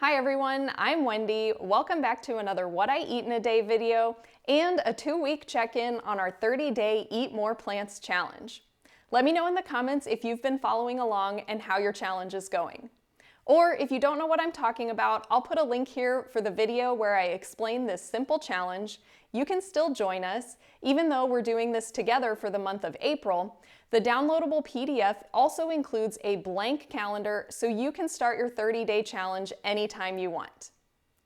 Hi everyone, I'm Wendy. Welcome back to another What I Eat in a Day video and a 2-week check-in on our 30-day Eat More Plants challenge. Let me know in the comments if you've been following along and how your challenge is going. Or if you don't know what I'm talking about, I'll put a link here for the video where I explain this simple challenge. You can still join us, even though we're doing this together for the month of April. The downloadable PDF also includes a blank calendar so you can start your 30-day challenge anytime you want.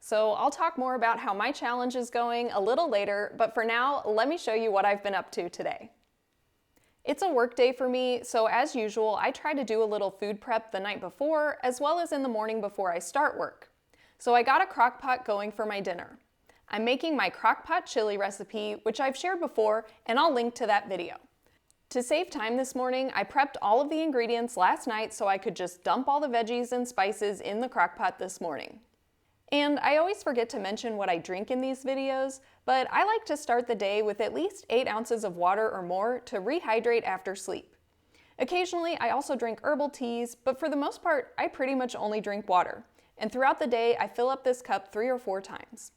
So I'll talk more about how my challenge is going a little later, but for now, let me show you what I've been up to today. It's a work day for me, so as usual, I try to do a little food prep the night before, as well as in the morning before I start work. So I got a Crockpot going for my dinner. I'm making my Crockpot chili recipe, which I've shared before, and I'll link to that video. To save time this morning, I prepped all of the ingredients last night so I could just dump all the veggies and spices in the Crockpot this morning. And I always forget to mention what I drink in these videos, but I like to start the day with at least 8 ounces of water or more to rehydrate after sleep. Occasionally, I also drink herbal teas, but for the most part, I pretty much only drink water. And throughout the day, I fill up this cup 3 or 4 times.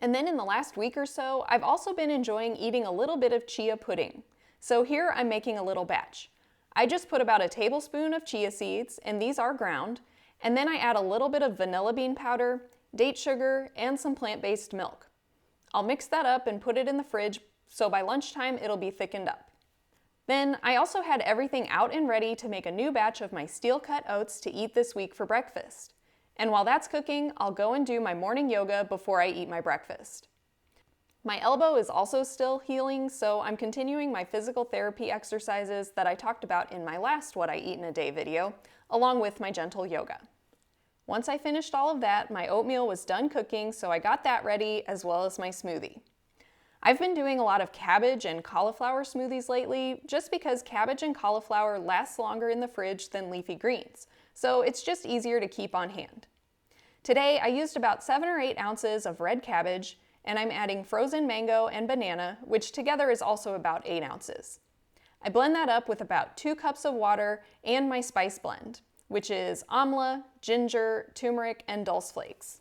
And then in the last week or so, I've also been enjoying eating a little bit of chia pudding. So here I'm making a little batch. I just put about a tablespoon of chia seeds, and these are ground, and then I add a little bit of vanilla bean powder, date sugar, and some plant-based milk. I'll mix that up and put it in the fridge so by lunchtime it'll be thickened up. Then I also had everything out and ready to make a new batch of my steel-cut oats to eat this week for breakfast. And while that's cooking, I'll go and do my morning yoga before I eat my breakfast. My elbow is also still healing, so I'm continuing my physical therapy exercises that I talked about in my last What I Eat in a Day video, along with my gentle yoga. Once I finished all of that, my oatmeal was done cooking, so I got that ready, as well as my smoothie. I've been doing a lot of cabbage and cauliflower smoothies lately, just because cabbage and cauliflower last longer in the fridge than leafy greens, so it's just easier to keep on hand. Today, I used about 7 or 8 ounces of red cabbage, and I'm adding frozen mango and banana, which together is also about 8 ounces. I blend that up with about 2 cups of water and my spice blend, which is amla, ginger, turmeric, and dulse flakes.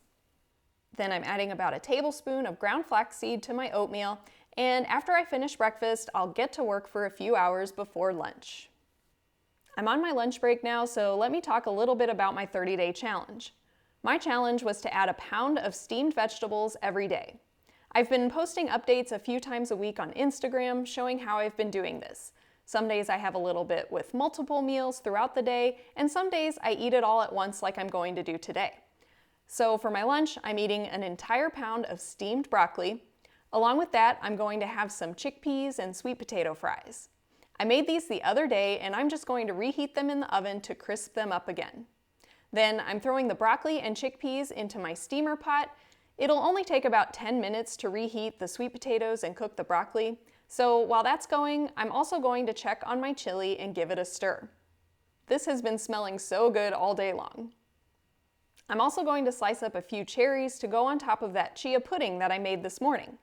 Then I'm adding about a tablespoon of ground flaxseed to my oatmeal, and after I finish breakfast, I'll get to work for a few hours before lunch. I'm on my lunch break now, so let me talk a little bit about my 30-day challenge. My challenge was to add a pound of steamed vegetables every day. I've been posting updates a few times a week on Instagram showing how I've been doing this. Some days I have a little bit with multiple meals throughout the day, and some days I eat it all at once like I'm going to do today. So for my lunch, I'm eating an entire pound of steamed broccoli. Along with that, I'm going to have some chickpeas and sweet potato fries. I made these the other day, and I'm just going to reheat them in the oven to crisp them up again. Then I'm throwing the broccoli and chickpeas into my steamer pot. It'll only take about 10 minutes to reheat the sweet potatoes and cook the broccoli. So while that's going, I'm also going to check on my chili and give it a stir. This has been smelling so good all day long. I'm also going to slice up a few cherries to go on top of that chia pudding that I made this morning.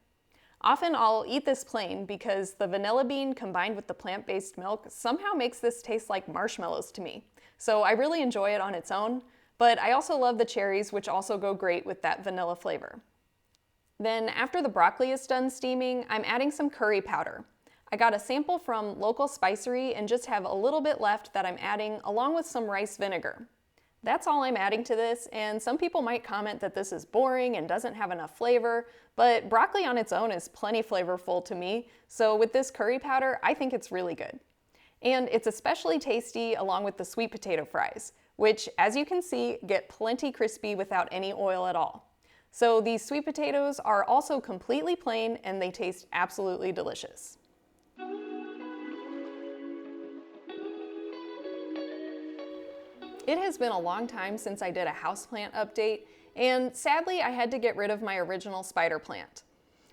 Often I'll eat this plain because the vanilla bean combined with the plant-based milk somehow makes this taste like marshmallows to me. So I really enjoy it on its own, but I also love the cherries, which also go great with that vanilla flavor. Then after the broccoli is done steaming, I'm adding some curry powder. I got a sample from local spicery and just have a little bit left that I'm adding along with some rice vinegar. That's all I'm adding to this, and some people might comment that this is boring and doesn't have enough flavor, but broccoli on its own is plenty flavorful to me, so with this curry powder, I think it's really good. And it's especially tasty along with the sweet potato fries, which, as you can see, get plenty crispy without any oil at all. So these sweet potatoes are also completely plain and they taste absolutely delicious. It has been a long time since I did a houseplant update, and sadly I had to get rid of my original spider plant.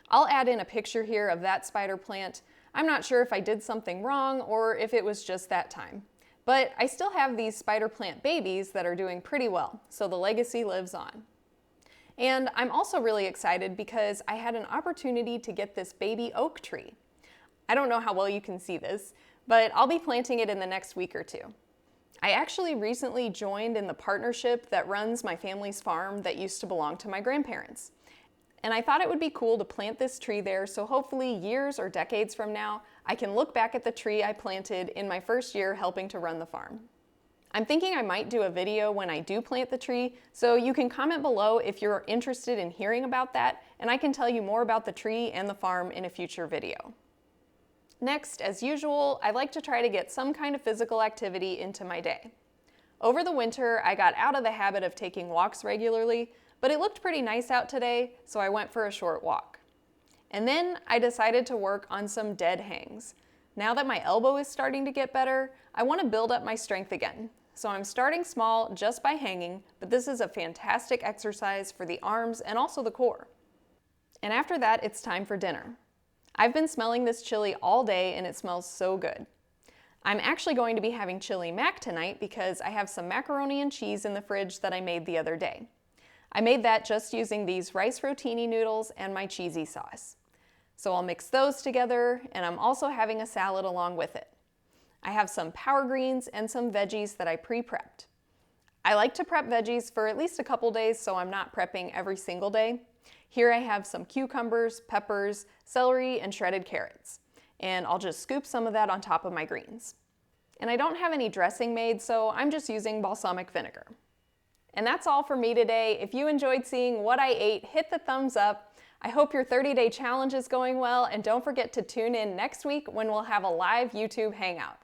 I'll add in a picture here of that spider plant. I'm not sure if I did something wrong or if it was just that time. But I still have these spider plant babies that are doing pretty well, so the legacy lives on. And I'm also really excited because I had an opportunity to get this baby oak tree. I don't know how well you can see this, but I'll be planting it in the next week or two. I actually recently joined in the partnership that runs my family's farm that used to belong to my grandparents. And I thought it would be cool to plant this tree there, so hopefully years or decades from now, I can look back at the tree I planted in my first year helping to run the farm. I'm thinking I might do a video when I do plant the tree, so you can comment below if you're interested in hearing about that, and I can tell you more about the tree and the farm in a future video. Next, as usual, I like to try to get some kind of physical activity into my day. Over the winter, I got out of the habit of taking walks regularly, but it looked pretty nice out today, so I went for a short walk. And then I decided to work on some dead hangs. Now that my elbow is starting to get better, I want to build up my strength again. So I'm starting small just by hanging, but this is a fantastic exercise for the arms and also the core. And after that, it's time for dinner. I've been smelling this chili all day and it smells so good. I'm actually going to be having chili mac tonight because I have some macaroni and cheese in the fridge that I made the other day. I made that just using these rice rotini noodles and my cheesy sauce. So I'll mix those together, and I'm also having a salad along with it. I have some power greens and some veggies that I pre-prepped. I like to prep veggies for at least a couple days so I'm not prepping every single day. Here I have some cucumbers, peppers, celery, and shredded carrots. And I'll just scoop some of that on top of my greens. And I don't have any dressing made, so I'm just using balsamic vinegar. And that's all for me today. If you enjoyed seeing what I ate, hit the thumbs up. I hope your 30-day challenge is going well, and don't forget to tune in next week when we'll have a live YouTube hangout.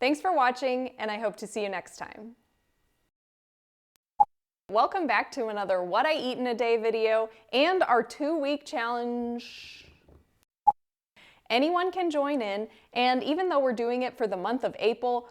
Thanks for watching, and I hope to see you next time. Welcome back to another What I Eat in a Day video and our 2-week challenge. Anyone can join in, and even though we're doing it for the month of April,